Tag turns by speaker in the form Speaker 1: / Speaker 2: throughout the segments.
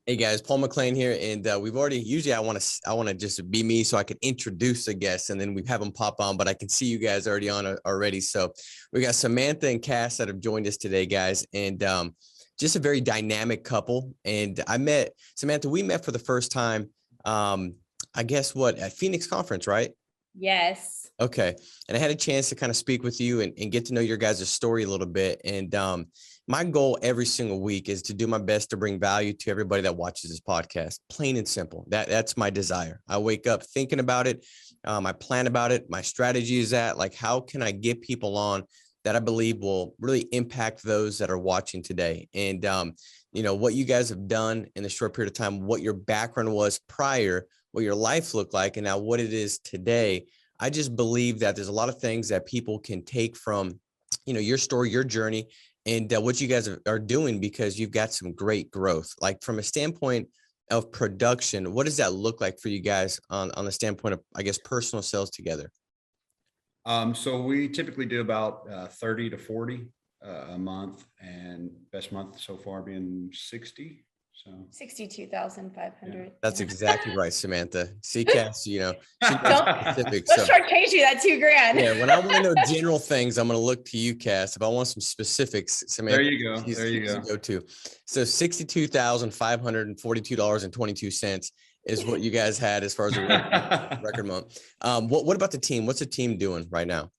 Speaker 1: Hey guys, Paul McLean here, and we've already. Usually, I want to just be me so I can introduce the guests, and then we have them pop on. But I can see you guys already on already. So we got Samantha and Cass that have joined us today, guys, and just a very dynamic couple. And I met Samantha. We met for the first time. I guess at Phoenix Conference, right?
Speaker 2: Yes.
Speaker 1: Okay. And I had a chance to kind of speak with you and get to know your guys' story a little bit. And my goal every single week is to do my best to bring value to everybody that watches this podcast. Plain and simple. That's my desire. I wake up thinking about it. I plan about it. My strategy is how can I get people on that I believe will really impact those that are watching today. And, what you guys have done in a short period of time, what your background was prior, what your life looked like, and now what it is today. I just believe that there's a lot of things that people can take from, your story, your journey, and what you guys are doing, because you've got some great growth. Like from a standpoint of production, what does that look like for you guys on the standpoint of, I guess, personal sales together?
Speaker 3: So we typically do about 30 to 40 a month, and best month so far being 60. So
Speaker 2: 62,500.
Speaker 1: That's exactly right, Samantha. See, Cass, she knows specifics.
Speaker 2: Let's shortchange you that $2,000.
Speaker 1: Yeah, when I want to know general things, I'm going to look to you, Cass. If I want some specifics, Samantha,
Speaker 3: there you go. There you go.
Speaker 1: Go to. So $62,542.22 is what you guys had as far as a record month. What about the team? What's the team doing right now?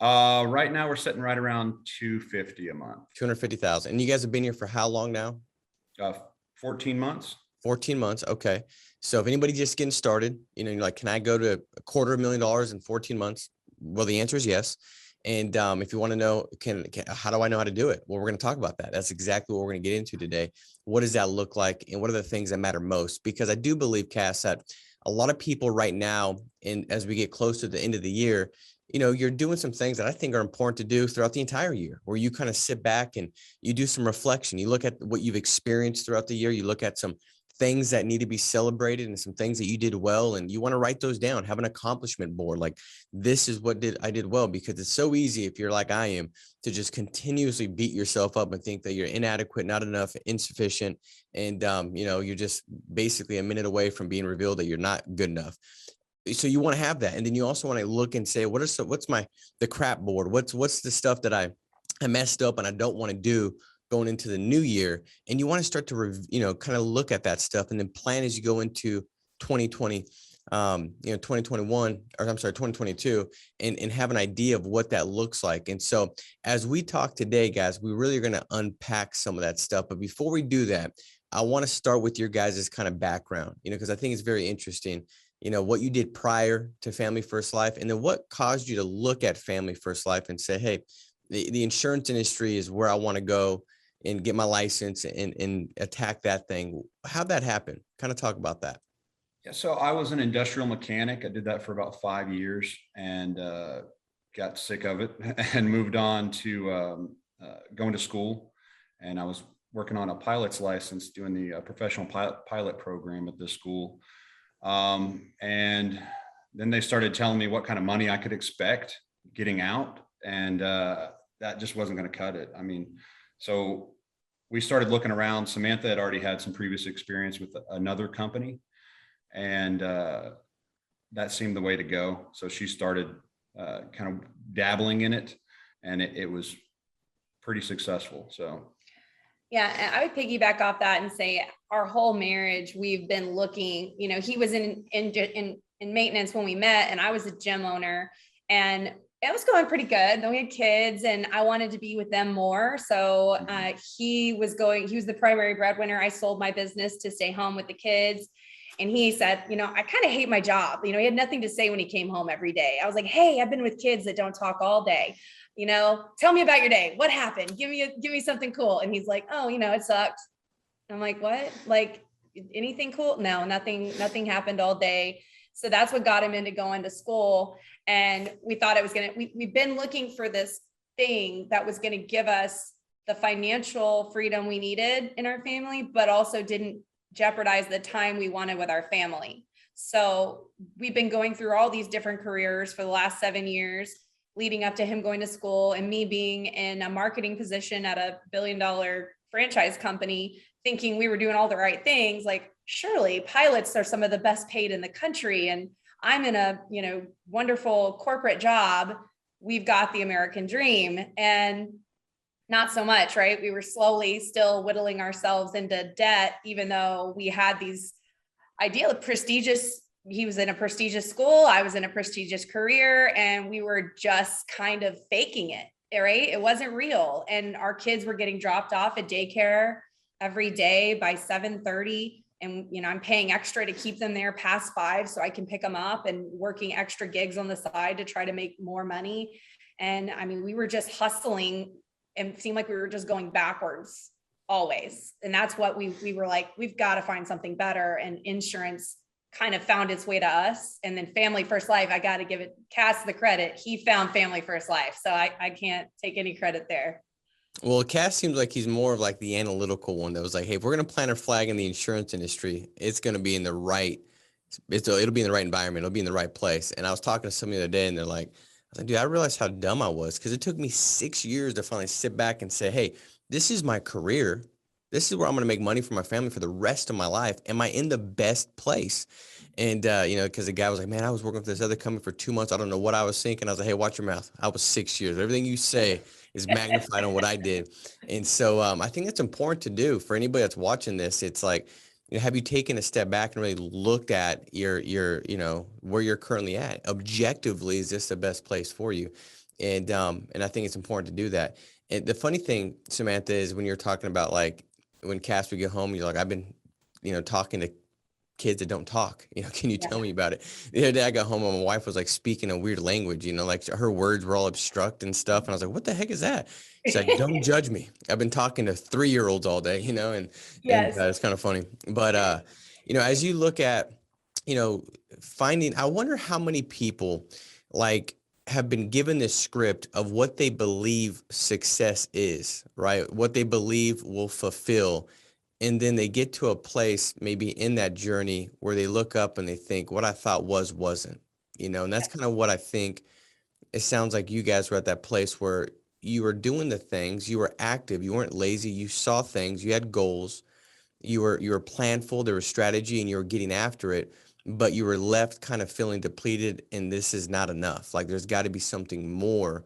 Speaker 3: Right now we're sitting right around 250 a month.
Speaker 1: 250,000. And you guys have been here for how long now?
Speaker 3: 14 months.
Speaker 1: 14 months. Okay. So if anybody just getting started, you're like, can I go to $250,000 in 14 months? Well, the answer is yes. And if you want to know, how do I know how to do it? Well, we're going to talk about that. That's exactly what we're going to get into today. What does that look like? And what are the things that matter most? Because I do believe, Cass, that a lot of people right now, and as we get close to the end of the year, you're doing some things that I think are important to do throughout the entire year, where you kind of sit back and you do some reflection. You look at what you've experienced throughout the year. You look at some things that need to be celebrated and some things that you did well, and you want to write those down, have an accomplishment board. Like, this is what I did well, because it's so easy, if you're like I am, to just continuously beat yourself up and think that you're inadequate, not enough, insufficient. And, you're just basically a minute away from being revealed that you're not good enough. So you want to have that. And then you also want to look and say, what's the crap board? What's the stuff that I messed up and I don't want to do going into the new year? And you want to start to, kind of look at that stuff and then plan as you go into 2020, 2021, or I'm sorry, 2022, and have an idea of what that looks like. And so as we talk today, guys, we really are going to unpack some of that stuff. But before we do that, I want to start with your guys' kind of background, because I think it's very interesting, what you did prior to Family First Life, and then what caused you to look at Family First Life and say, hey, the insurance industry is where I want to go and get my license and attack that thing. How'd that happen? Kind of talk about that.
Speaker 3: Yeah, so I was an industrial mechanic. I did that for about 5 years and got sick of it and moved on to going to school. And I was working on a pilot's license, doing the professional pilot program at this school. And then they started telling me what kind of money I could expect getting out. And that just wasn't going to cut it. I mean, so we started looking around. Samantha had already had some previous experience with another company, and that seemed the way to go. So she started kind of dabbling in it, and it was pretty successful. So.
Speaker 2: Yeah, and I would piggyback off that and say our whole marriage, we've been looking, he was in maintenance when we met, and I was a gym owner, and it was going pretty good. Then we had kids and I wanted to be with them more. So he was the primary breadwinner. I sold my business to stay home with the kids. And he said, I kind of hate my job. He had nothing to say when he came home every day. I was like, hey, I've been with kids that don't talk all day. Tell me about your day. What happened? Give me something cool. And he's like, oh, it sucked. I'm like, what? Like, anything cool? No, nothing happened all day. So that's what got him into going to school. And we thought it was we've been looking for this thing that was going to give us the financial freedom we needed in our family, but also didn't jeopardize the time we wanted with our family. So we've been going through all these different careers for the last 7 years, leading up to him going to school and me being in a marketing position at a $1 billion franchise company thinking we were doing all the right things. Like, surely pilots are some of the best paid in the country. And I'm in a, wonderful corporate job. We've got the American dream. And not so much, right? We were slowly still whittling ourselves into debt, even though we had these ideal prestigious, he was in a prestigious school, I was in a prestigious career, and we were just kind of faking it, right? It wasn't real. And our kids were getting dropped off at daycare every day by 7:30. And, I'm paying extra to keep them there past 5 so I can pick them up, and working extra gigs on the side to try to make more money. And I mean, we were just hustling, and it seemed like we were just going backwards always. And that's what we were like, we've got to find something better. And insurance kind of found its way to us. And then Family First Life, I got to give it Cass the credit. He found Family First Life. So I can't take any credit there.
Speaker 1: Well, Cass seems like he's more of like the analytical one that was like, hey, if we're going to plant our flag in the insurance industry, it's going to be in the right, it'll be in the right environment. It'll be in the right place. And I was talking to somebody the other day, and they're like, dude, I realized how dumb I was, because it took me 6 years to finally sit back and say, hey, this is my career. This is where I'm going to make money for my family for the rest of my life. Am I in the best place? And, because the guy was like, man, I was working for this other company for 2 months. I don't know what I was thinking. I was like, hey, watch your mouth. I was 6 years. Everything you say is magnified on what I did. And so I think that's important to do for anybody that's watching this. It's like, have you taken a step back and really looked at your, where you're currently at? Objectively, is this the best place for you? And I think it's important to do that. And the funny thing, Samantha, is when you're talking about like, when Cass would get home, you're like, I've been, talking to kids that don't talk, can you tell me about it? The other day I got home and my wife was like speaking a weird language, like her words were all obstruct and stuff. And I was like, what the heck is that? She's like, don't judge me. I've been talking to 3-year-olds all day, and
Speaker 2: Yes.
Speaker 1: it's kind of funny. But, as you look at, finding, I wonder how many people like have been given this script of what they believe success is, right? What they believe will fulfill. And then they get to a place maybe in that journey where they look up and they think, what I thought wasn't, and that's kind of what I think. It sounds like you guys were at that place where you were doing the things, you were active, you weren't lazy, you saw things, you had goals, you were planful, there was strategy, and you were getting after it, but you were left kind of feeling depleted, and this is not enough. Like, there's got to be something more.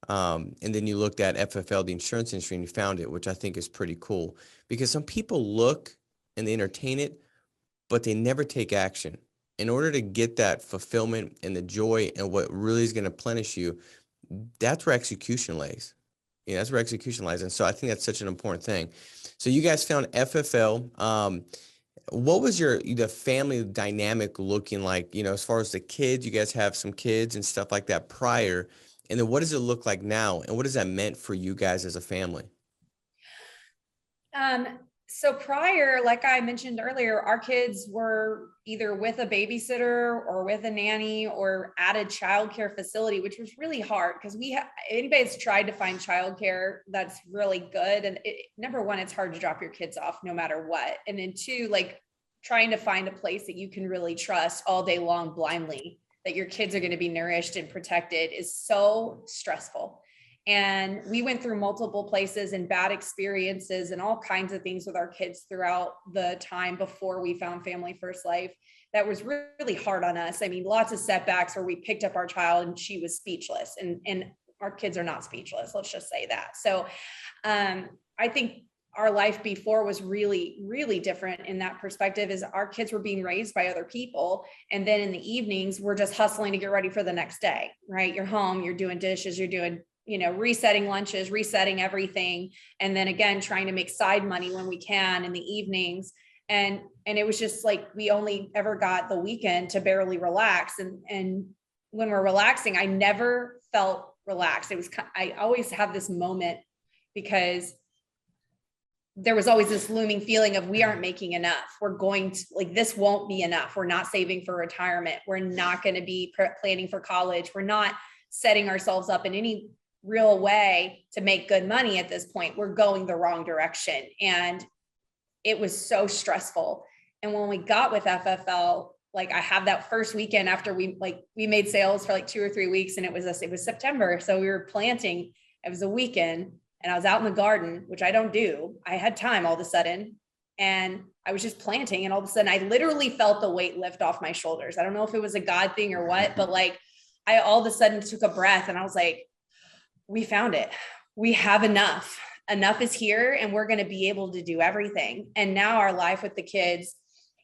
Speaker 1: And then you looked at FFL, the insurance industry, and you found it, which I think is pretty cool, because some people look and they entertain it, but they never take action. In order to get that fulfillment and the joy and what really is going to replenish you, that's where execution lays. That's where execution lies. And so I think that's such an important thing. So you guys found FFL. What was the family dynamic looking like, as far as the kids? You guys have some kids and stuff like that prior. And then what does it look like now? And what has that meant for you guys as a family?
Speaker 2: So prior, like I mentioned earlier, our kids were either with a babysitter or with a nanny or at a childcare facility, which was really hard because anybody that's tried to find childcare that's really good. And number one, it's hard to drop your kids off no matter what. And then 2, like trying to find a place that you can really trust all day long blindly, that your kids are going to be nourished and protected, is so stressful. And we went through multiple places and bad experiences and all kinds of things with our kids throughout the time before we found Family First Life. That was really hard on us. I mean, lots of setbacks where we picked up our child and she was speechless, and our kids are not speechless. Let's just say that. So I think our life before was really, really different in that perspective, is our kids were being raised by other people. And then in the evenings, we're just hustling to get ready for the next day, right? You're home, you're doing dishes, you're doing, resetting lunches, resetting everything. And then again, trying to make side money when we can in the evenings. And it was just like, we only ever got the weekend to barely relax. And when we're relaxing, I never felt relaxed. I always have this moment, because there was always this looming feeling of, we aren't making enough. We're going to, like, this won't be enough. We're not saving for retirement. We're not going to be planning for college. We're not setting ourselves up in any real way to make good money at this point. We're going the wrong direction. And it was so stressful. And when we got with FFL, like, I have that first weekend after we made sales for like 2 or 3 weeks, and it was September. So we were planting. It was a weekend, and I was out in the garden, which I don't do. I had time all of a sudden. and I was just planting, and all of a sudden I literally felt the weight lift off my shoulders. I don't know if it was a God thing or what, but like I all of a sudden took a breath and I was like, we found it. We have enough. Enough is here, and we're going to be able to do everything. And now our life with the kids,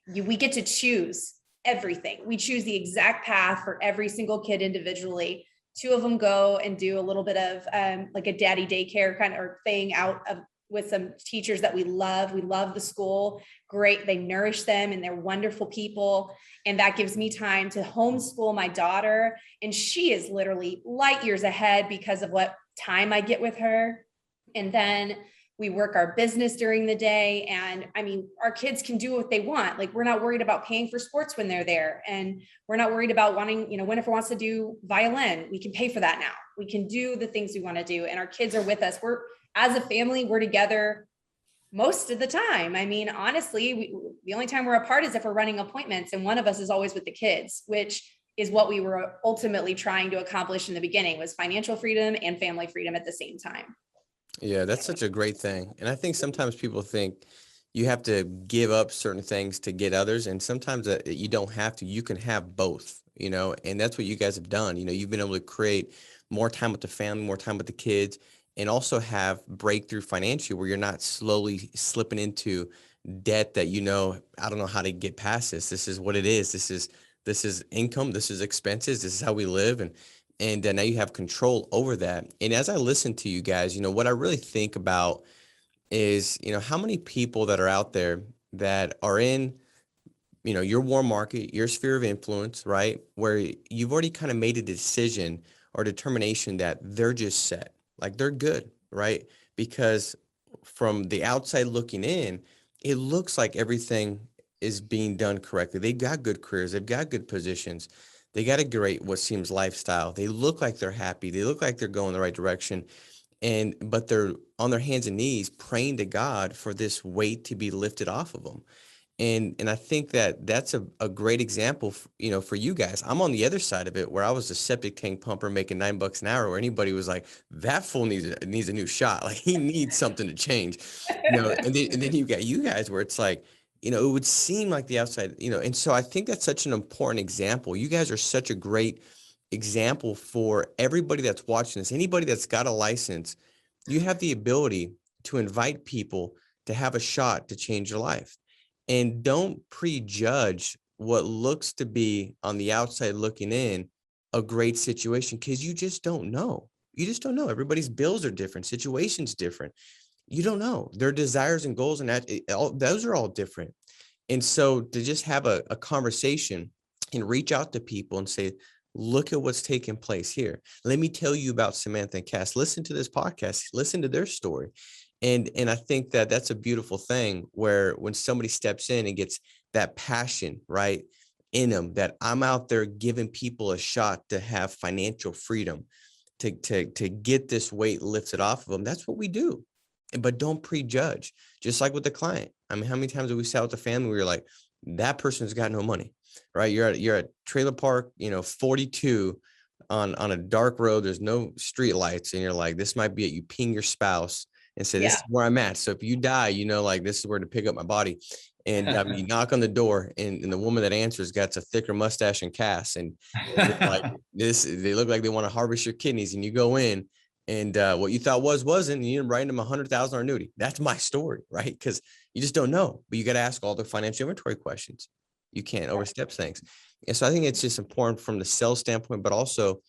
Speaker 2: we get to choose everything. We choose the exact path for every single kid individually. Two of them go and do a little bit of like a daddy daycare kind of or thing out of with some teachers that we love. We love the school. Great. They nourish them and they're wonderful people. And that gives me time to homeschool my daughter. And she is literally light years ahead because of what time I get with her. And then we work our business during the day. And I mean, our kids can do what they want. Like, we're not worried about paying for sports when they're there. And we're not worried about wanting, Winifred wants to do violin. We can pay for that now. We can do the things we want to do. And our kids are with us. As a family, we're together most of the time. I mean, honestly, the only time we're apart is if we're running appointments, and one of us is always with the kids, which is what we were ultimately trying to accomplish in the beginning, was financial freedom and family freedom at the same time.
Speaker 1: Yeah, that's such a great thing. And I think sometimes people think you have to give up certain things to get others. And sometimes you don't have to. You can have both, and that's what you guys have done. You've been able to create more time with the family, more time with the kids, and also have breakthrough financially where you're not slowly slipping into debt that, I don't know how to get past this. This is what it is. This is income. This is expenses. This is how we live. And now you have control over that. And as I listen to you guys, what I really think about is, how many people that are out there that are in, your warm market, your sphere of influence, right? Where you've already kind of made a decision or determination that they're just set, like they're good, right? Because from the outside looking in, it looks like everything is being done correctly. They've got good careers. They've got good positions. They got a great, what seems lifestyle. They look like they're happy. They look like they're going the right direction. But they're on their hands and knees praying to God for this weight to be lifted off of them. And I think that that's a great example, for you guys. I'm on the other side of it, where I was a septic tank pumper making $9 an hour, where anybody was like, that fool needs a new shot. Like, he needs something to change, and then you got you guys where it's like, it would seem like the outside, and so I think that's such an important example. You guys are such a great example for everybody that's watching this. Anybody that's got a license, you have the ability to invite people to have a shot to change your life. And don't prejudge what looks to be on the outside looking in a great situation, because you just don't know. You just don't know. Everybody's bills are different. Situations different. You don't know. Their desires and goals and those are all different. And so to just have a conversation and reach out to people and say, look at what's taking place here. Let me tell you about Samantha and Cass. Listen to this podcast. Listen to their story. And I think that that's a beautiful thing, where when somebody steps in and gets that passion, right, in them, that I'm out there giving people a shot to have financial freedom, to get this weight lifted off of them. That's what we do. But don't prejudge, just like with the client. I mean, how many times have we sat with the family where you're like, that person's got no money, right? You're at trailer park, 42 on a dark road. There's no street lights. And you're like, this might be it. You ping your spouse and say, this is where I'm at. So if you die, like, this is where to pick up my body. And you knock on the door, and the woman that answers got a thicker mustache and cast. And like they look like they want to harvest your kidneys. And you go in, and what you thought wasn't, and you're writing them $100,000 annuity. That's my story, right? Because you just don't know, but you got to ask all the financial inventory questions. You can't overstep things. And so I think it's just important from the sales standpoint, but also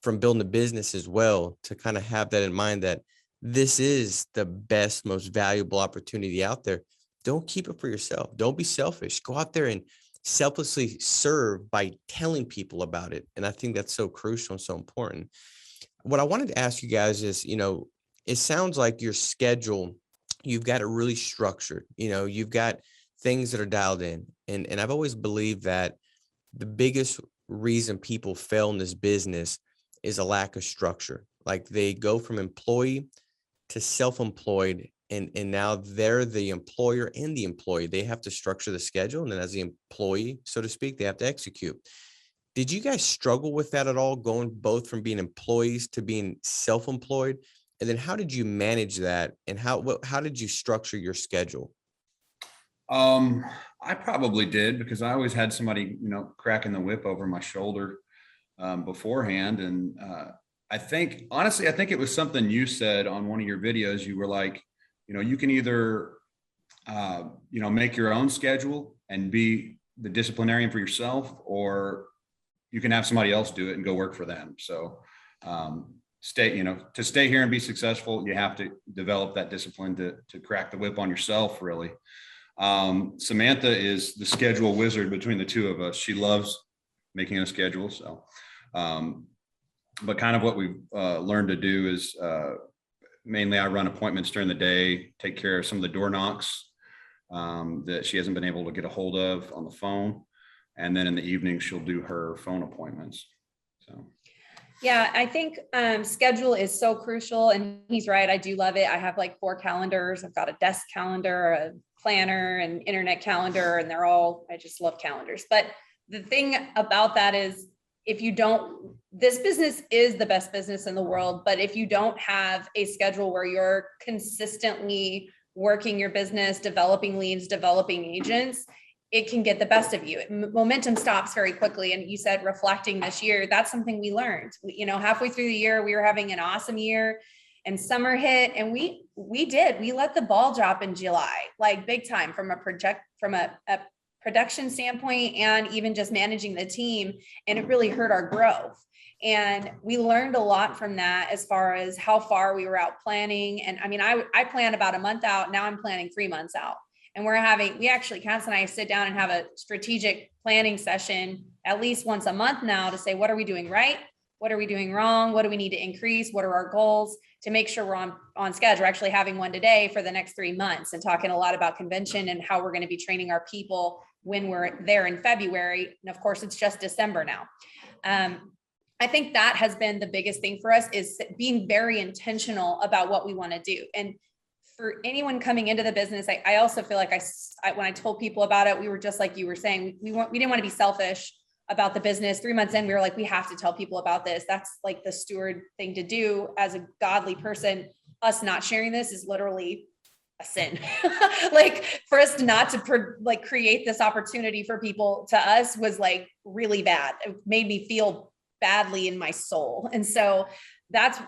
Speaker 1: from building a business as well, to kind of have that in mind, that this is the best, most valuable opportunity out there. Don't keep it for yourself. Don't be selfish. Go out there and selflessly serve by telling people about it. And I think that's so crucial and so important. What I wanted to ask you guys is, it sounds like your schedule, you've got it really structured. You've got things that are dialed in. And I've always believed that the biggest reason people fail in this business is a lack of structure. Like, they go from employee to self-employed, and now they're the employer and the employee. They have to structure the schedule, and then as the employee, so to speak, they have to execute. Did you guys struggle with that at all, going both from being employees to being self-employed? And then how did you manage that, and how did you structure your schedule?
Speaker 3: I probably did, because I always had somebody, cracking the whip over my shoulder beforehand. And honestly, I think it was something you said on one of your videos. You were like, you can either, make your own schedule and be the disciplinarian for yourself, or you can have somebody else do it and go work for them. So to stay here and be successful, you have to develop that discipline to crack the whip on yourself, really. Samantha is the schedule wizard between the two of us. She loves making a schedule. So, but kind of what we've learned to do is mainly I run appointments during the day, take care of some of the door knocks that she hasn't been able to get a hold of on the phone. And then in the evening, she'll do her phone appointments. So.
Speaker 2: Yeah, I think schedule is so crucial, and he's right. I do love it. I have like 4 calendars. I've got a desk calendar, a planner, and internet calendar, and I just love calendars. But the thing about that is, this business is the best business in the world, but if you don't have a schedule where you're consistently working your business, developing leads, developing agents, it can get the best of you. Momentum stops very quickly. And you said reflecting this year, that's something we learned. Halfway through the year, we were having an awesome year, and summer hit, and we let the ball drop in July, like big time, from a production standpoint, and even just managing the team. And it really hurt our growth. And we learned a lot from that, as far as how far we were out planning. And I mean, I planned about a month out. Now I'm planning 3 months out. And Cass and I sit down and have a strategic planning session at least once a month now, to say, what are we doing right? What are we doing wrong? What do we need to increase? What are our goals, to make sure we're on schedule? We're actually having one today for the next 3 months, and talking a lot about convention and how we're going to be training our people when we're there in February. And of course, it's just December now. I think that has been the biggest thing for us, is being very intentional about what we want to do. And for anyone coming into the business, I also feel like when I told people about it, we were just like you were saying, we didn't want to be selfish about the business. 3 months in, we were like, we have to tell people about this. That's like the steward thing to do as a godly person. Us not sharing this is literally a sin. Like, for us not to create this opportunity for people, to us was like really bad. It made me feel badly in my soul. And so that's,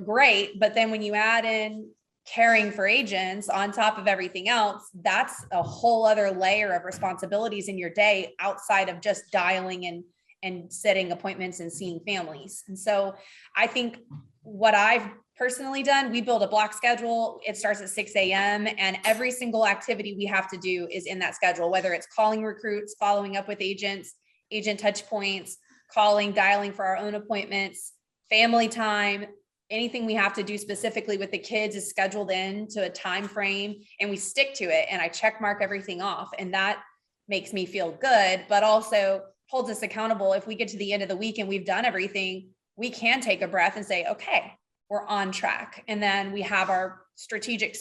Speaker 2: great. But then when you add in caring for agents on top of everything else, that's a whole other layer of responsibilities in your day, outside of just dialing and setting appointments and seeing families. And so I think what I've personally done, we build a block schedule. It starts at 6 a.m. and every single activity we have to do is in that schedule, whether it's calling recruits, following up with agents, agent touch points, dialing for our own appointments, family time. Anything we have to do specifically with the kids is scheduled in to a time frame, and we stick to it. And I check mark everything off, and that makes me feel good, but also holds us accountable. If we get to the end of the week and we've done everything, we can take a breath and say, okay, we're on track. And then we have our strategic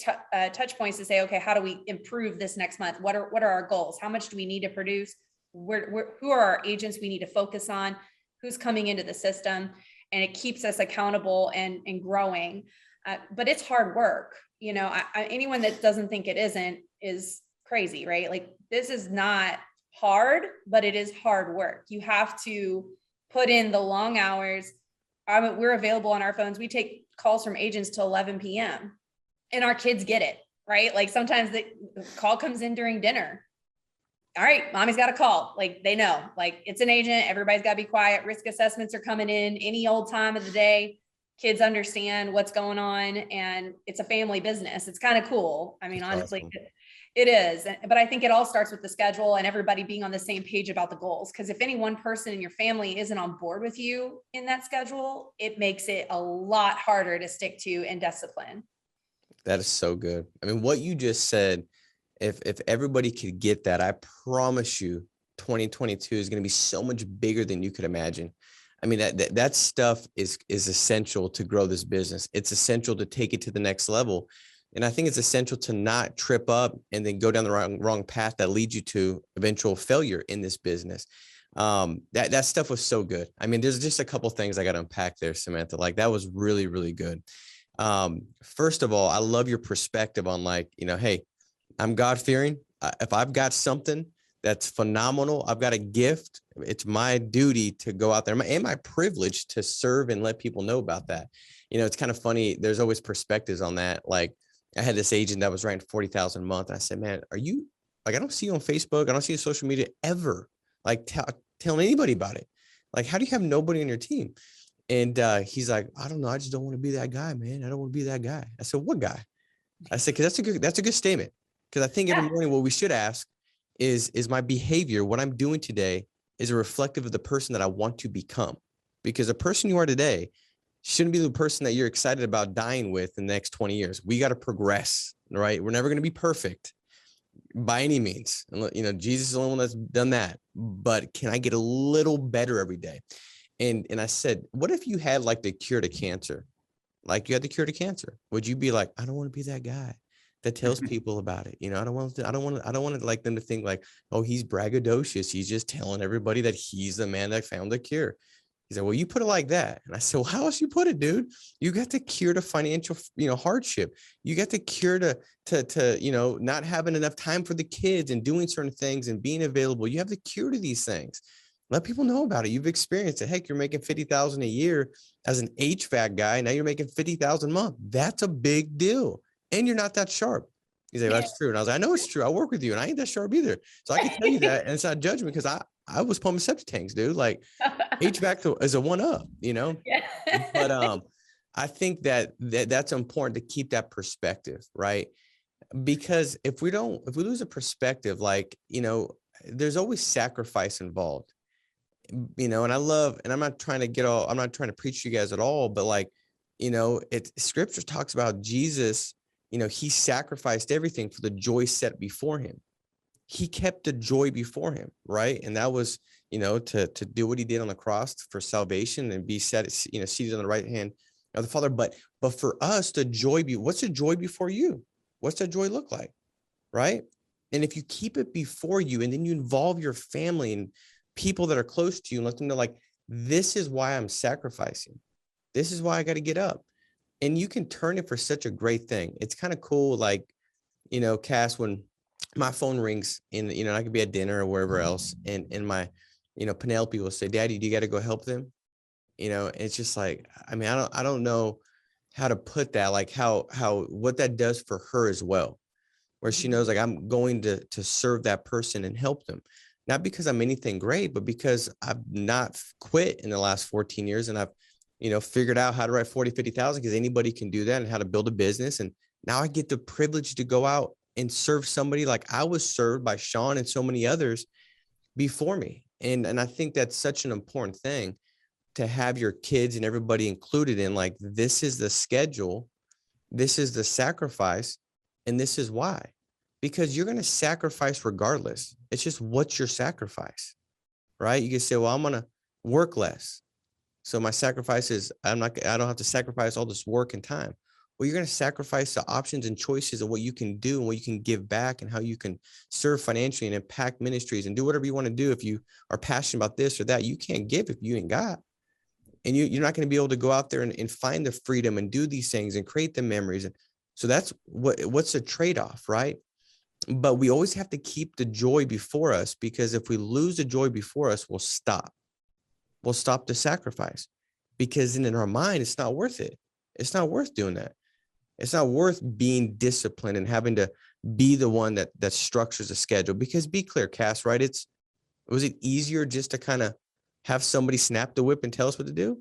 Speaker 2: touch points to say, okay, how do we improve this next month? What are our goals? How much do we need to produce? Who are our agents we need to focus on? Who's coming into the system? And it keeps us accountable and growing. But it's hard work. Anyone that doesn't think it isn't is crazy, right? Like, this is not hard, but it is hard work. You have to put in the long hours. We're available on our phones. We take calls from agents till 11 p.m. and our kids get it, right? Like, sometimes the call comes in during dinner. All right, mommy's got a call. Like, they know, like, it's an agent. Everybody's got to be quiet. Risk assessments are coming in any old time of the day. Kids understand what's going on, and it's a family business. It's kind of cool. I mean,
Speaker 1: That's
Speaker 2: honestly,
Speaker 1: awesome.
Speaker 2: it is. But I think it all starts with the schedule and everybody being on the same page about the goals. Because if any one person in your family isn't on board with you in that schedule, it makes it a lot harder to stick to and discipline.
Speaker 1: That is so good. I mean, what you just said, if everybody could get that, I promise you 2022 is going to be so much bigger than you could imagine. I mean, that stuff is essential to grow this business. It's essential to take it to the next level. And I think it's essential to not trip up and then go down the wrong path that leads you to eventual failure in this business. That stuff was so good. I mean, there's just a couple things I got to unpack there, Samantha. Like, that was really, really good. First of all, I love your perspective on, like, hey, I'm God-fearing. If I've got something that's phenomenal, I've got a gift, it's my duty to go out there and my privilege to serve and let people know about that. It's kind of funny. There's always perspectives on that. Like I had this agent that was writing 40,000 a month. And I said, man, are you like, I don't see you on Facebook. I don't see you on social media ever. Like telling anybody about it. Like, how do you have nobody on your team? And he's like, I don't know. I just don't want to be that guy, man. I don't want to be that guy. I said, what guy? I said, because that's a good statement. Because I think every morning what we should ask is my behavior, what I'm doing today, is a reflective of the person that I want to become. Because the person you are today shouldn't be the person that you're excited about dying with in the next 20 years. We got to progress, right? We're never going to be perfect by any means. Jesus is the only one that's done that. But can I get a little better every day? And I said, what if you had like the cure to cancer? Like you had the cure to cancer. Would you be like, I don't want to be that guy that tells people about it? I don't want to like them to think like, oh, he's braggadocious. He's just telling everybody that he's the man that found the cure. He said, well, you put it like that. And I said, well, how else you put it, dude? You got the cure to financial, hardship. You got the cure to not having enough time for the kids and doing certain things and being available. You have the cure to these things. Let people know about it. You've experienced it. Heck, you're making $50,000 a year as an HVAC guy. Now you're making $50,000 a month. That's a big deal. And you're not that sharp. He's like, that's true. And I was like, I know it's true. I work with you and I ain't that sharp either. So I can tell you that. And it's not judgment because I was pumping septic tanks, dude. Like HVAC is a one up,
Speaker 2: Yeah.
Speaker 1: But I think that's important to keep that perspective, right? Because if we lose a perspective, like, there's always sacrifice involved. And I'm not trying to preach to you guys at all, but like, scripture talks about Jesus, he sacrificed everything for the joy set before him. He kept the joy before him. Right. And that was, to do what he did on the cross for salvation and be seated on the right hand of the Father. But for us, what's the joy before you? What's that joy look like? Right. And if you keep it before you and then you involve your family and people that are close to you and let them know, like, this is why I'm sacrificing. This is why I got to get up. And you can turn it for such a great thing. It's kind of cool. Like, Cass, when my phone rings and, I could be at dinner or wherever else. And my, Penelope will say, Daddy, do you got to go help them? It's just like, I mean, I don't know how to put that, like what that does for her as well, where she knows like I'm going to serve that person and help them. Not because I'm anything great, but because I've not quit in the last 14 years. And I've, figured out how to write 40, 50,000 because anybody can do that and how to build a business. And now I get the privilege to go out and serve somebody like I was served by Sean and so many others before me. And I think that's such an important thing to have your kids and everybody included in, like, this is the schedule, this is the sacrifice, and this is why. Because you're going to sacrifice regardless. It's just what's your sacrifice, right? You can say, well, I'm going to work less. So my sacrifice is I don't have to sacrifice all this work and time. Well, you're going to sacrifice the options and choices of what you can do and what you can give back and how you can serve financially and impact ministries and do whatever you want to do. If you are passionate about this or that, you can't give if you ain't got. And you're not going to be able to go out there and find the freedom and do these things and create the memories. And so that's what's the trade-off, right? But we always have to keep the joy before us, because if we lose the joy before us, we'll stop. We'll stop the sacrifice, because in our mind, it's not worth it. It's not worth doing that. It's not worth being disciplined and having to be the one that structures a schedule. Because be clear, Cass, right? Was it easier just to kind of have somebody snap the whip and tell us what to do?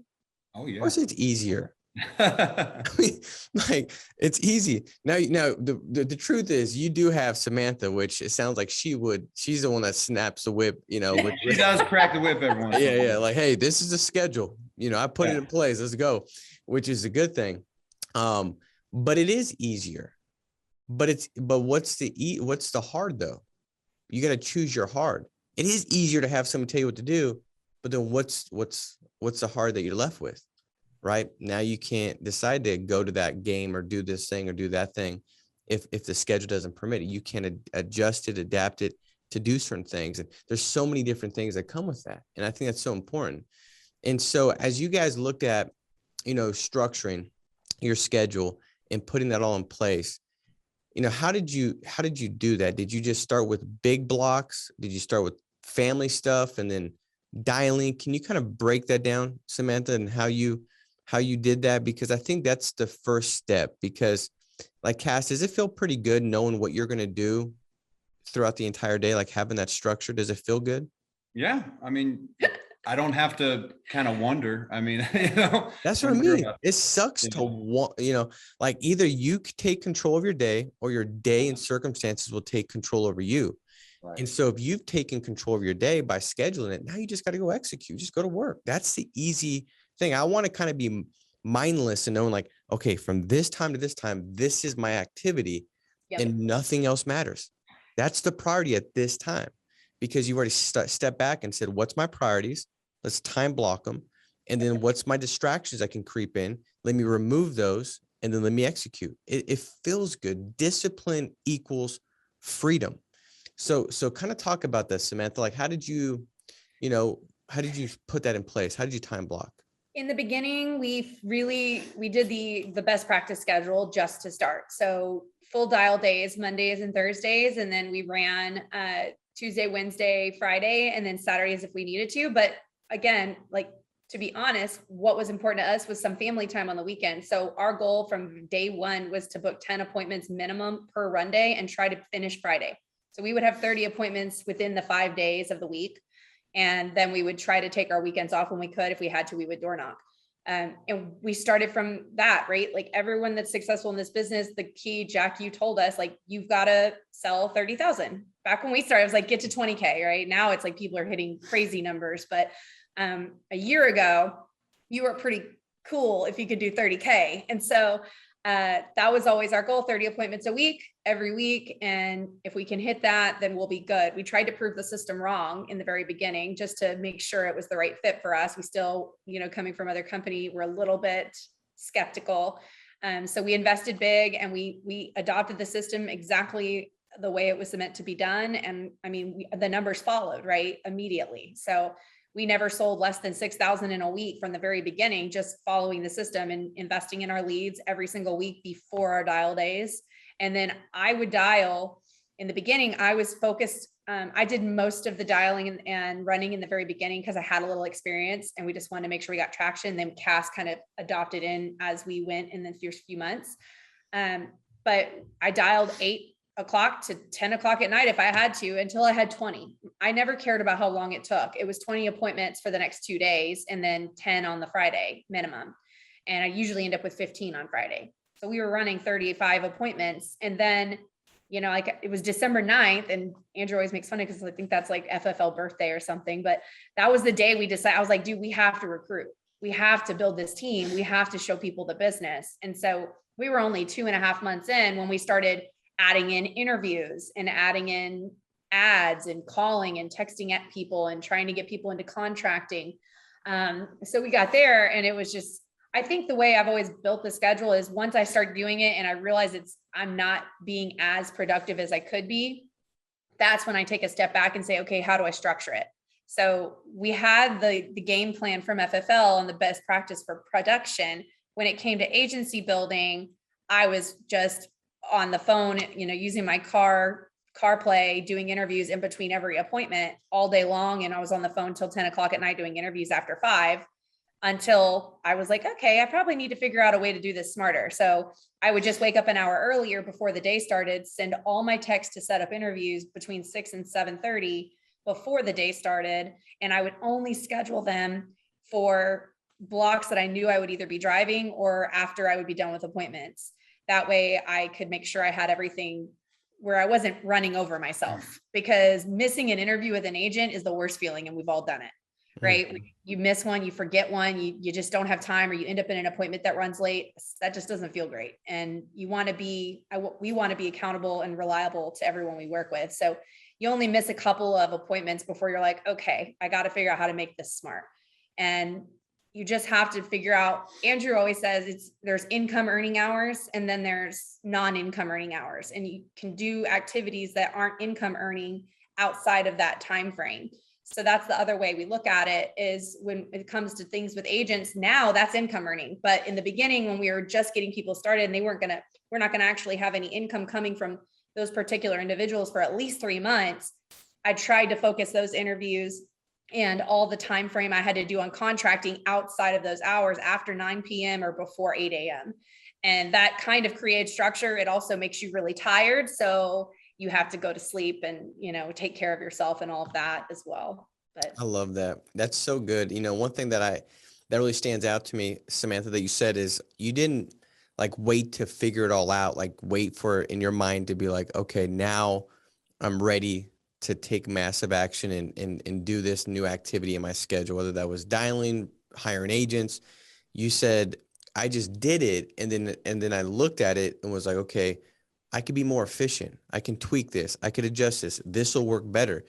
Speaker 3: Oh, yeah.
Speaker 1: Of course it's easier. I mean, like, it's easy. Now, the truth is you do have Samantha, which it sounds like she's the one that snaps the whip,
Speaker 3: She does crack the whip every once in a while.
Speaker 1: Yeah. Like, hey, this is the schedule. I put it in place. Let's go, which is a good thing. But it is easier. But what's the hard though? You got to choose your hard. It is easier to have someone tell you what to do, but then what's the hard that you're left with? Right now, you can't decide to go to that game or do this thing or do that thing if the schedule doesn't permit it. You can adjust it, adapt it to do certain things. And there's so many different things that come with that. And I think that's so important. And so as you guys look at, structuring your schedule and putting that all in place, how did you do that? Did you just start with big blocks? Did you start with family stuff and then dialing? Can you kind of break that down, Samantha, and how you did that? Because I think that's the first step. Because like Cass, does it feel pretty good knowing what you're going to do throughout the entire day? Like having that structure, does it feel good?
Speaker 3: Yeah. I mean, I don't have to kind of wonder. I mean,
Speaker 1: That's what I mean. It sucks
Speaker 3: you
Speaker 1: to
Speaker 3: know,
Speaker 1: want, like either you take control of your day or your day and circumstances will take control over you.
Speaker 3: right.
Speaker 1: And so if you've taken control of your day by scheduling it, now you just got to go execute, just go to work. That's the easy thing. I want to kind of be mindless and knowing like, okay, from this time to this time, this is my activity and nothing else matters. That's the priority at this time, because you've already stepped back and said, what's my priorities? Let's time block them. And then what's my distractions I can creep in? Let me remove those and then let me execute. It feels good. Discipline equals freedom. So kind of talk about this, Samantha. Like, how did you put that in place? How did you time block?
Speaker 2: In the beginning, we did the best practice schedule just to start. So full dial days, Mondays and Thursdays. And then we ran Tuesday, Wednesday, Friday, and then Saturdays if we needed to. But again, like, to be honest, what was important to us was some family time on the weekend. So our goal from day one was to book 10 appointments minimum per run day and try to finish Friday. So we would have 30 appointments within the 5 days of the week. And then we would try to take our weekends off when we could. If we had to, we would door knock. And we started from that, right? Like everyone that's successful in this business, the key, Jack, you told us, like, you've got to sell 30,000. Back when we started, it was like, get to 20K, right? Now it's like people are hitting crazy numbers. But a year ago, you were pretty cool if you could do 30K. And so that was always our goal, 30 appointments a week, every week. And if we can hit that, then we'll be good. We tried to prove the system wrong in the very beginning, just to make sure it was the right fit for us. We still, coming from other company, we're a little bit skeptical. So we invested big and we adopted the system exactly the way it was meant to be done. And I mean, the numbers followed, right, immediately. So we never sold less than 6,000 in a week from the very beginning, just following the system and investing in our leads every single week before our dial days. And then I would dial in the beginning. I was focused. I did most of the dialing and running in the very beginning because I had a little experience and we just wanted to make sure we got traction. Then Cass kind of adopted in as we went in the first few months. But I dialed 8 o'clock to 10 o'clock at night if I had to, until I had 20. I never cared about how long it took. It was 20 appointments for the next 2 days and then 10 on the Friday minimum. And I usually end up with 15 on Friday. So we were running 35 appointments. And then, like it was December 9th, and Andrew always makes fun of it because I think that's like FFL birthday or something. But that was the day we decided. I was like, dude, we have to recruit. We have to build this team. We have to show people the business. And so we were only 2.5 months in when we started adding in interviews and adding in ads and calling and texting at people and trying to get people into contracting. So we got there, and it was just, I think the way I've always built the schedule is once I start doing it and I realize I'm not being as productive as I could be, that's when I take a step back and say, okay, how do I structure it? So we had the game plan from FFL and the best practice for production. When it came to agency building, I was just on the phone, using my CarPlay, doing interviews in between every appointment all day long. And I was on the phone till 10 o'clock at night doing interviews after 5, until I was like, okay, I probably need to figure out a way to do this smarter. So I would just wake up an hour earlier before the day started, send all my texts to set up interviews between 6 and 7:30 before the day started. And I would only schedule them for blocks that I knew I would either be driving or after I would be done with appointments. That way I could make sure I had everything where I wasn't running over myself, because missing an interview with an agent is the worst feeling. And we've all done it, right? Mm-hmm. You miss one, you forget one, you just don't have time, or you end up in an appointment that runs late. That just doesn't feel great. And we want to be accountable and reliable to everyone we work with. So you only miss a couple of appointments before you're like, okay, I got to figure out how to make this smart. And you just have to figure out, Andrew always says there's income earning hours and then there's non-income earning hours. And you can do activities that aren't income earning outside of that time frame. So that's the other way we look at it, is when it comes to things with agents, now that's income earning. But in the beginning, when we were just getting people started and we're not going to actually have any income coming from those particular individuals for at least 3 months, I tried to focus those interviews and all the time frame I had to do on contracting outside of those hours, after 9 p.m. or before 8 a.m. And that kind of creates structure. It also makes you really tired. So you have to go to sleep and, take care of yourself and all of that as well. But
Speaker 1: I love that. That's so good. One thing that really stands out to me, Samantha, that you said is you didn't like wait to figure it all out, like wait for in your mind to be like, okay, now I'm ready to take massive action and do this new activity in my schedule, whether that was dialing, hiring agents. You said, I just did it. And then I looked at it and was like, okay, I could be more efficient. I can tweak this. I could adjust this. This will work better.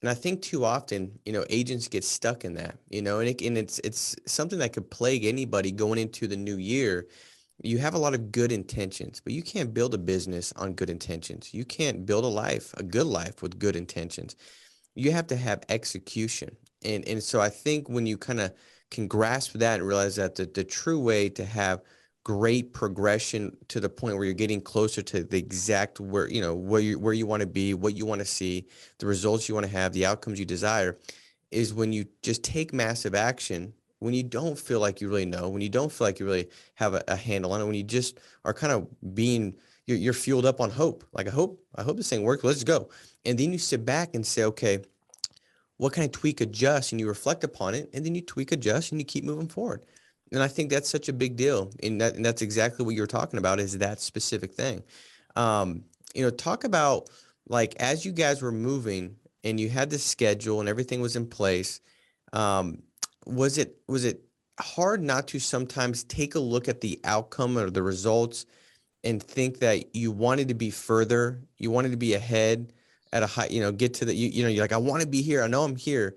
Speaker 1: And I think too often, agents get stuck in that, and it's something that could plague anybody going into the new year. You have a lot of good intentions, but you can't build a business on good intentions. You can't build a good life with good intentions. You have to have execution. And so I think when you kind of can grasp that and realize that the true way to have great progression to the point where you're getting closer to the exact where you want to be, what you want to see, the results you want to have, the outcomes you desire, is when you just take massive action, when you don't feel like you really know, when you don't feel like you really have a handle on it, when you just are kind of you're fueled up on hope. Like, I hope this thing works. Let's go. And then you sit back and say, okay, what can I tweak, adjust? And you reflect upon it, and then you tweak, adjust, and you keep moving forward. And I think that's such a big deal. And that's exactly what you're talking about, is that specific thing. Talk about, like, as you guys were moving and you had the schedule and everything was in place, was it hard not to sometimes take a look at the outcome or the results and think that you wanted to be further, you wanted to be ahead at a high, get to the, you're like, I want to be here. I know I'm here,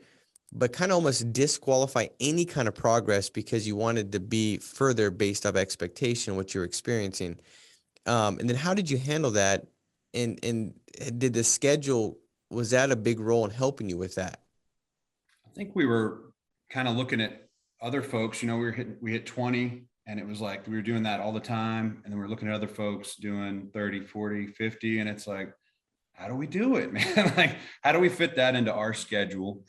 Speaker 1: but kind of almost disqualify any kind of progress because you wanted to be further based off expectation, what you're experiencing. And then how did you handle that? And did the schedule, was that a big role in helping you with that?
Speaker 3: I think we were kind of looking at other folks, we hit 20, and it was like, we were doing that all the time. And then we're looking at other folks doing 30, 40, 50. And it's like, how do we do it, man? Like, how do we fit that into our schedule?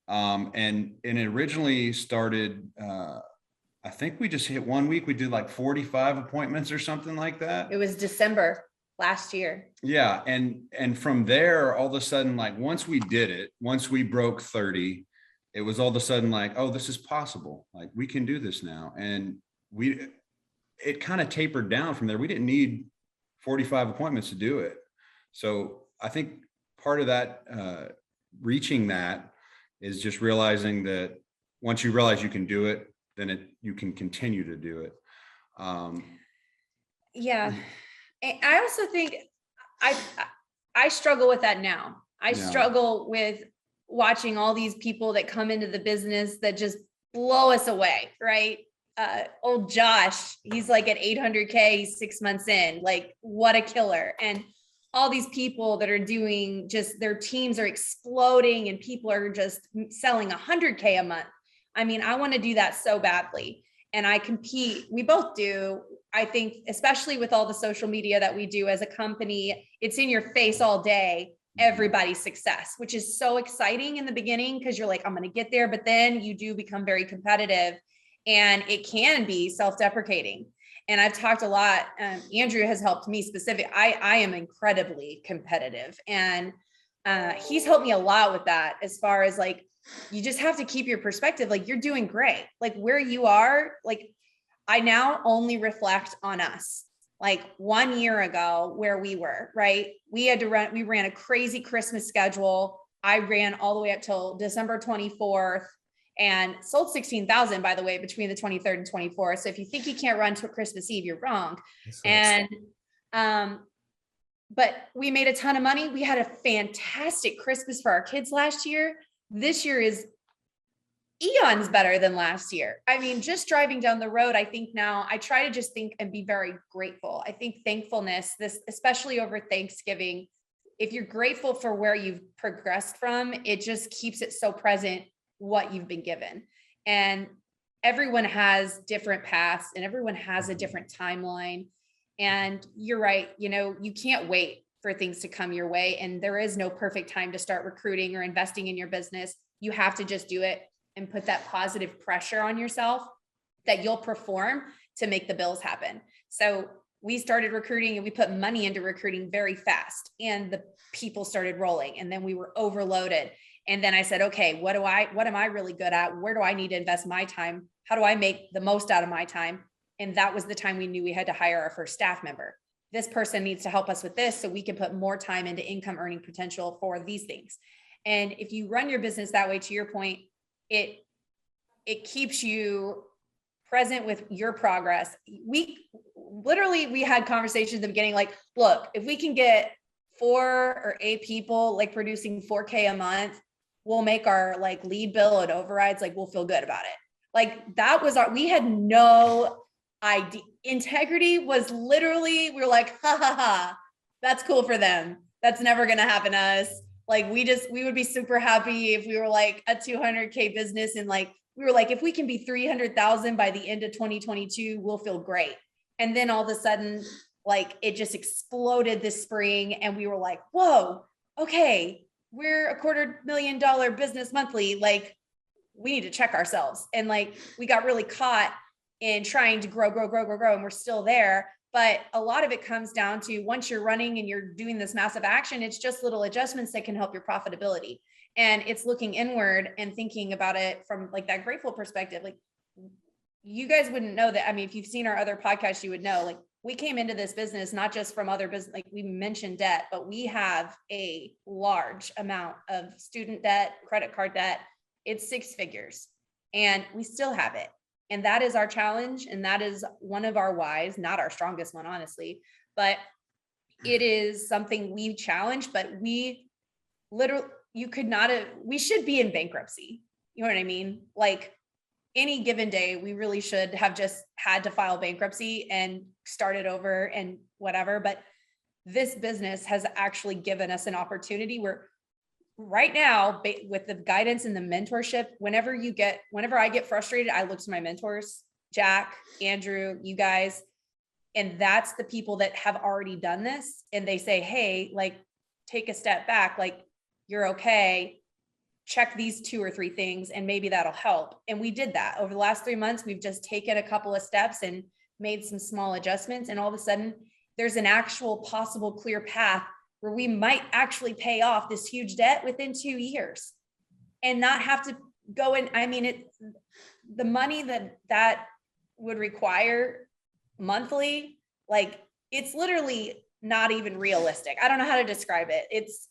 Speaker 3: And it originally started, I think we just hit 1 week. We did like 45 appointments or something like that.
Speaker 2: it was December last year.
Speaker 3: Yeah. And from there, all of a sudden, like, once we broke 30, it was all of a sudden like, oh, this is possible. Like, we can do this now. And it kind of tapered down from there. We didn't need 45 appointments to do it. So I think part of that, reaching that, is just realizing that once you realize you can do it, then you can continue to do it.
Speaker 2: Yeah. And I also think I struggle with that now. I struggle with watching all these people that come into the business that just blow us away, right? Old Josh, he's like at 800K, he's 6 months in, like, what a killer. And all these people that are doing, just their teams are exploding and people are just selling 100K a month. I mean, I want to do that so badly. And I compete. We both do. I think, especially with all the social media that we do as a company, it's in your face all day, everybody's success, which is so exciting in the beginning because you're like, I'm going to get there. But then you do become very competitive, and it can be self-deprecating. And I've talked a lot. Andrew has helped me specific. I am incredibly competitive, and he's helped me a lot with that, as far as, like, you just have to keep your perspective. Like, you're doing great. Like, where you are, like, I now only reflect on us. Like, 1 year ago, where we were, right? We ran a crazy Christmas schedule. I ran all the way up till December 24th. And sold 16,000, by the way, between the 23rd and 24th. So if you think you can't run to Christmas Eve, you're wrong. And, but we made a ton of money. We had a fantastic Christmas for our kids last year. This year is eons better than last year. I mean, just driving down the road, I think now I try to just think and be very grateful. I think thankfulness, especially over Thanksgiving, if you're grateful for where you've progressed from, it just keeps it so present what you've been given. And everyone has different paths and everyone has a different timeline. And you're right, you can't wait for things to come your way. And there is no perfect time to start recruiting or investing in your business. You have to just do it and put that positive pressure on yourself that you'll perform to make the bills happen. So we started recruiting and we put money into recruiting very fast, and the people started rolling, and then we were overloaded. And then I said, okay, what am I really good at? Where do I need to invest my time? How do I make the most out of my time? And that was the time we knew we had to hire our first staff member. This person needs to help us with this so we can put more time into income earning potential for these things. And if you run your business that way, to your point, it keeps you present with your progress. We had conversations at the beginning, like, look, if we can get 4 or 8 people like producing 4K a month, we'll make our like lead bill and overrides, like we'll feel good about it. Like that was we had no idea. Integrity was literally, we were like, ha ha ha, that's cool for them. That's never going to happen to us. Like we would be super happy if we were like a 200K business, and like, we were like, if we can be 300,000 by the end of 2022, we'll feel great. And then all of a sudden, like it just exploded this spring. And we were like, whoa, okay, we're a $250,000 business monthly. Like we need to check ourselves. And like, we got really caught in trying to grow. And we're still there. But a lot of it comes down to, once you're running and you're doing this massive action, it's just little adjustments that can help your profitability. And it's looking inward and thinking about it from like that grateful perspective. Like you guys wouldn't know that. I mean, if you've seen our other podcasts, you would know, like we came into this business, not just from other business, like we mentioned debt, but we have a large amount of student debt, credit card debt. It's 6 figures and we still have it. And that is our challenge. And that is one of our whys, not our strongest one, honestly, but it is something we've challenged, but we literally, we should be in bankruptcy. You know what I mean? Like any given day, we really should have just had to file bankruptcy and start it over and whatever. But this business has actually given us an opportunity where right now, with the guidance and the mentorship, whenever I get frustrated, I look to my mentors, Jack, Andrew, you guys, and that's the people that have already done this. And they say, hey, like, take a step back. Like, you're okay. Check these 2 or 3 things and maybe that'll help. And we did that over the last 3 months. We've just taken a couple of steps and made some small adjustments. And all of a sudden there's an actual possible clear path where we might actually pay off this huge debt within 2 years and not have to go in. I mean, the money that would require monthly, like it's literally not even realistic. I don't know how to describe it. It's,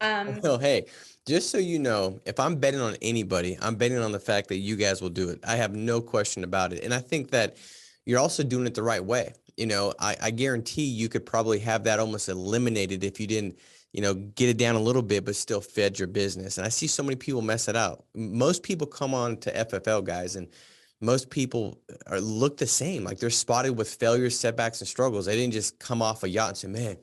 Speaker 1: Well, hey, just so you know, if I'm betting on anybody, I'm betting on the fact that you guys will do it. I have no question about it. And I think that you're also doing it the right way. I guarantee you could probably have that almost eliminated if you didn't, get it down a little bit, but still fed your business. And I see so many people mess it out. Most people come on to FFL, guys, and most people look the same. Like they're spotted with failures, setbacks, and struggles. They didn't just come off a yacht and say, man,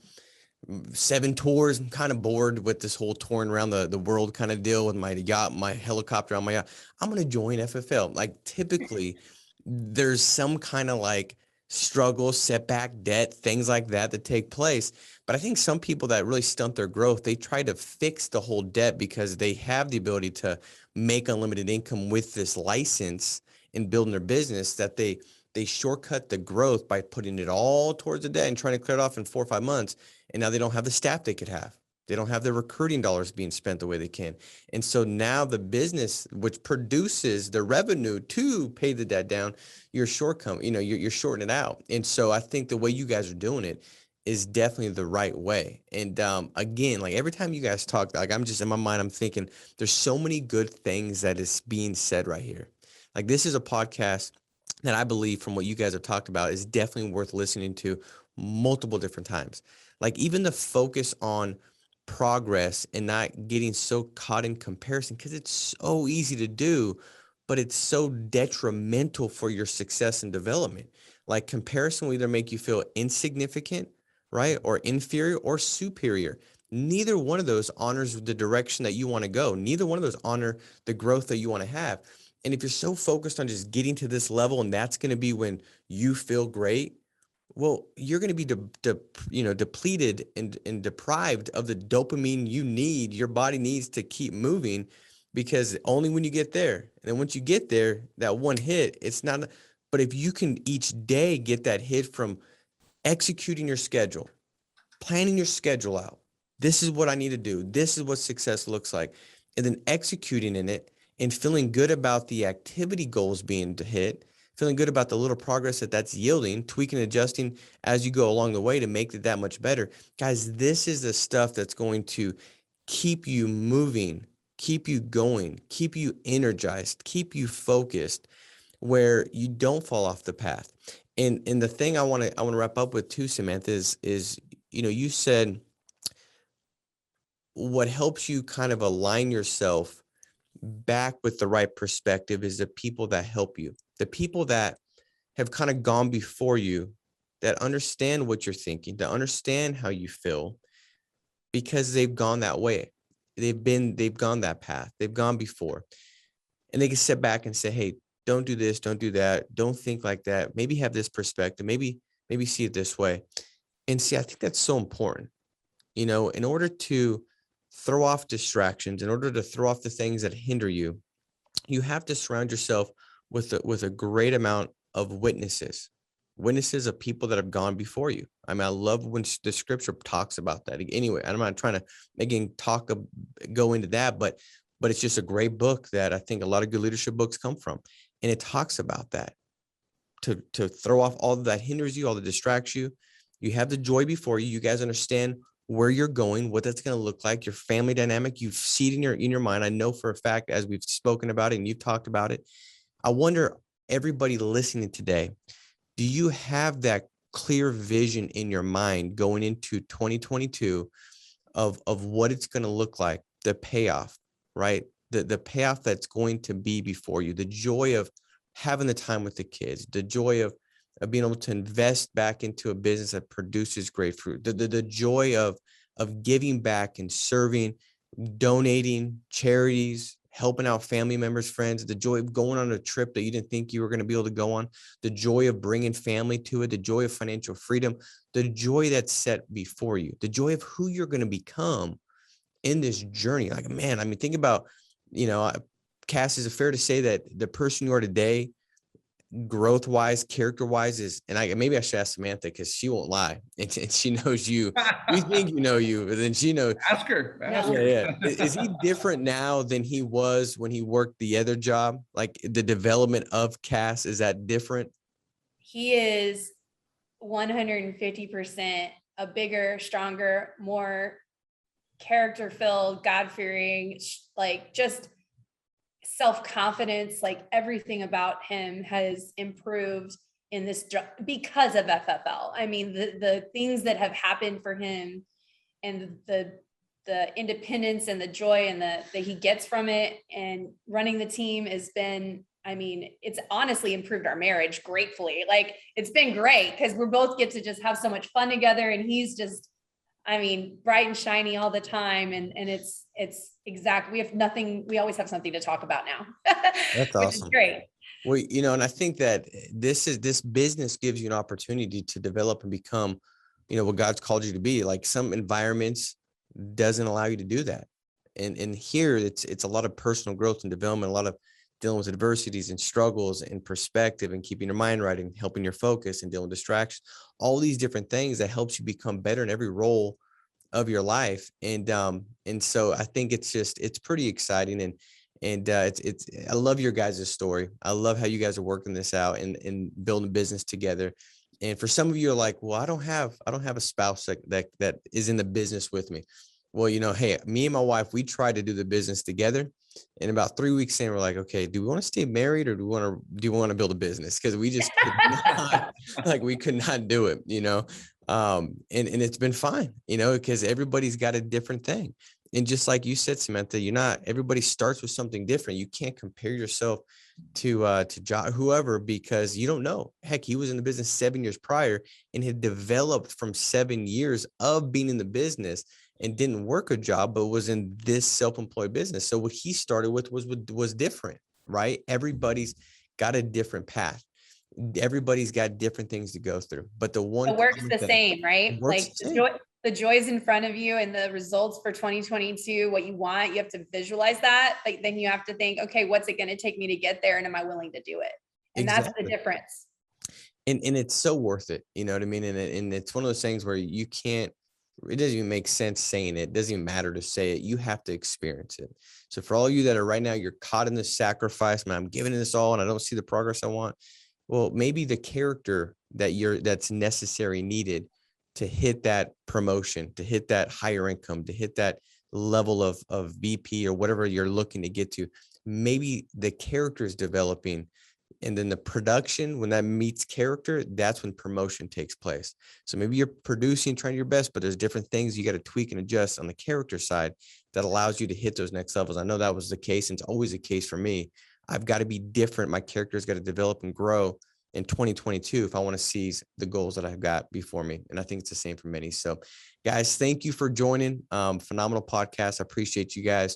Speaker 1: 7 tours. I'm kind of bored with this whole touring around the world kind of deal with my yacht, my helicopter on my yacht. I'm going to join FFL. Like typically there's some kind of like struggle, setback, debt, things like that take place. But I think some people that really stunt their growth, they try to fix the whole debt because they have the ability to make unlimited income with this license and building their business, that they shortcut the growth by putting it all towards the debt and trying to clear it off in 4 or 5 months. And now they don't have the staff they could have. They don't have the recruiting dollars being spent the way they can. And so now the business, which produces the revenue to pay the debt down, you're you're shorting it out. And so I think the way you guys are doing it is definitely the right way. And again, like every time you guys talk, like I'm just in my mind, I'm thinking there's so many good things that is being said right here. Like this is a podcast that I believe, from what you guys have talked about, is definitely worth listening to multiple different times. Like even the focus on progress and not getting so caught in comparison, because it's so easy to do, but it's so detrimental for your success and development. Like comparison will either make you feel insignificant, right, or inferior or superior. neither one of those honors the direction that you want to go. Neither one of those honor the growth that you want to have. And if you're so focused on just getting to this level and that's going to be when you feel great, well, you're going to be depleted and deprived of the dopamine you need, your body needs to keep moving, because only when you get there, and then once you get there, that one hit, it's not. But if you can each day get that hit from executing your schedule, planning your schedule out, this is what I need to do, this is what success looks like, and then executing in it and feeling good about the activity goals being to hit, feeling good about the little progress that that's yielding, tweaking, adjusting as you go along the way to make it that much better. Guys, this is the stuff that's going to keep you moving, keep you going, keep you energized, keep you focused, where you don't fall off the path. And the thing I want to wrap up with too, Samantha, is you said what helps you kind of align yourself back with the right perspective is the people that help you, the people that have kind of gone before you, that understand what you're thinking, that understand how you feel, because they've gone that way. They've gone that path. They've gone before, and they can sit back and say, hey, don't do this, don't do that, don't think like that. Maybe have this perspective, maybe see it this way. And see, I think that's so important. In order to throw off distractions, in order to throw off the things that hinder you, you have to surround yourself with a great amount of witnesses of people that have gone before you. I mean, I love when the scripture talks about that. Anyway, I'm not trying to go into that, but it's just a great book that I think a lot of good leadership books come from. And it talks about that, to throw off all that hinders you, all that distracts you. You have the joy before you. You guys understand where you're going, what that's going to look like, your family dynamic. You see it in your mind. I know for a fact, as we've spoken about it and you've talked about it. I wonder, everybody listening today, do you have that clear vision in your mind going into 2022 of what it's going to look like, the payoff, right? The payoff that's going to be before you, the joy of having the time with the kids, the joy of being able to invest back into a business that produces great fruit, the joy of giving back and serving, donating, charities, helping out family members, friends, the joy of going on a trip that you didn't think you were going to be able to go on, the joy of bringing family to it, the joy of financial freedom, the joy that's set before you, the joy of who you're going to become in this journey. Like, man, I mean, think about, Cass, is it fair to say that the person you are today, growth wise, character wise, is, and maybe I should ask Samantha, because she won't lie, and she knows you. You think you know you, but then she knows.
Speaker 3: Ask her.
Speaker 1: Yeah. Is he different now than he was when he worked the other job? Like, the development of Cass, is that different?
Speaker 2: He is 150% a bigger, stronger, more character-filled, God-fearing, like just self-confidence, like everything about him has improved in this job because of FFL. I mean, the things that have happened for him and the independence and the joy and that he gets from it and running the team has been, I mean, it's honestly improved our marriage gratefully. Like, it's been great because we both get to just have so much fun together, and he's just, I mean, bright and shiny all the time. And it's exact. We always have something to talk about now.
Speaker 1: That's
Speaker 2: which
Speaker 1: awesome.
Speaker 2: is great.
Speaker 1: Well, and I think that this business gives you an opportunity to develop and become, what God's called you to be. Like, some environments doesn't allow you to do that. And here it's a lot of personal growth and development, a lot of dealing with adversities and struggles and perspective and keeping your mind right and helping your focus and dealing with distractions, all these different things that helps you become better in every role of your life. And so I think it's pretty exciting. And it's I love your guys' story. I love how you guys are working this out and building a business together. And for some of you are like, well, I don't have a spouse that is in the business with me. Well, hey, me and my wife, we tried to do the business together. And about 3 weeks in, we're like, okay, do we want to stay married, or do we want to build a business? Because we just could not, we could not do it, and it's been fine, because everybody's got a different thing. And just like you said, Samantha, everybody starts with something different. You can't compare yourself to whoever, because you don't know. Heck, he was in the business 7 years prior and had developed from 7 years of being in the business. and didn't work a job, but was in this self-employed business. So what he started with was different, right? Everybody's got a different path. Everybody's got different things to go through, but the one
Speaker 2: It works the same, right?
Speaker 1: works
Speaker 2: Like
Speaker 1: the same.
Speaker 2: the joys in front of you and the results for 2022, what you want, you have to visualize that. Like, then you have to think, okay, what's it going to take me to get there? And am I willing to do it? And that's the difference.
Speaker 1: And it's so worth it. You know what I mean? And it's one of those things where you can't, it doesn't even make sense saying it. It doesn't even matter to say it. You have to experience it. So for all you that are right now, you're caught in this sacrifice, man, I'm giving this all and I don't see the progress I want. Well, maybe the character that's necessary, needed to hit that promotion, to hit that higher income, to hit that level of VP or whatever you're looking to get to, maybe the character is developing. And then the production, when that meets character, that's when promotion takes place. So maybe you're producing, trying your best, but there's different things you got to tweak and adjust on the character side that allows you to hit those next levels. I know that was the case, and it's always the case for me. I've got to be different. My character's got to develop and grow in 2022 if I want to seize the goals that I've got before me. And I think it's the same for many. So guys, thank you for joining. Phenomenal podcast. I appreciate you guys.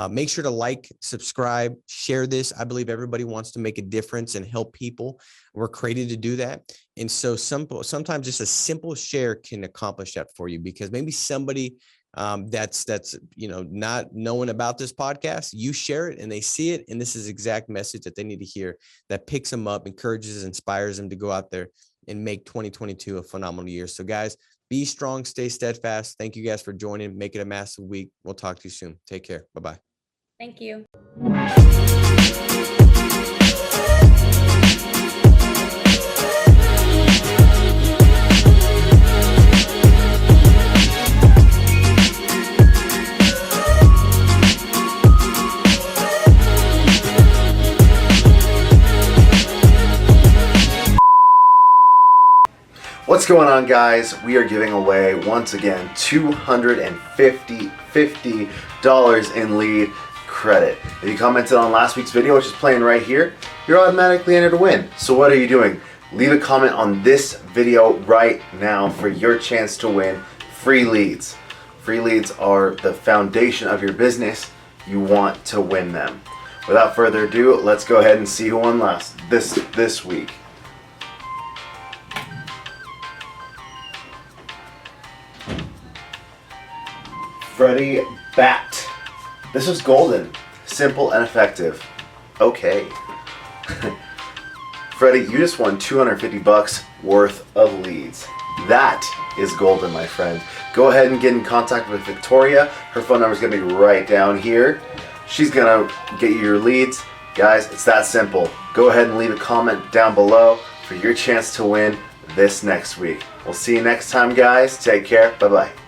Speaker 1: Make sure to like, subscribe, share this. I believe everybody wants to make a difference and help people. We're created to do that. And so sometimes just a simple share can accomplish that for you, because maybe somebody that's not knowing about this podcast, you share it and they see it, and this is the exact message that they need to hear, that picks them up, encourages, inspires them to go out there and make 2022 a phenomenal year. So guys, be strong, stay steadfast. Thank you guys for joining. Make it a massive week. We'll talk to you soon. Take care. Bye-bye.
Speaker 2: Thank you.
Speaker 4: What's going on, guys? We are giving away, once again, $250 in lead credit. If you commented on last week's video, which is playing right here, you're automatically entered to win. So what are you doing? Leave a comment on this video right now for your chance to win free leads. Free leads are the foundation of your business. You want to win them. Without further ado, let's go ahead and see who won last this week. Freddie Bat. This was golden. Simple and effective. Okay. Freddie, you just won $250 worth of leads. That is golden, my friend. Go ahead and get in contact with Victoria. Her phone number is going to be right down here. She's going to get you your leads. Guys, it's that simple. Go ahead and leave a comment down below for your chance to win this next week. We'll see you next time, guys. Take care. Bye-bye.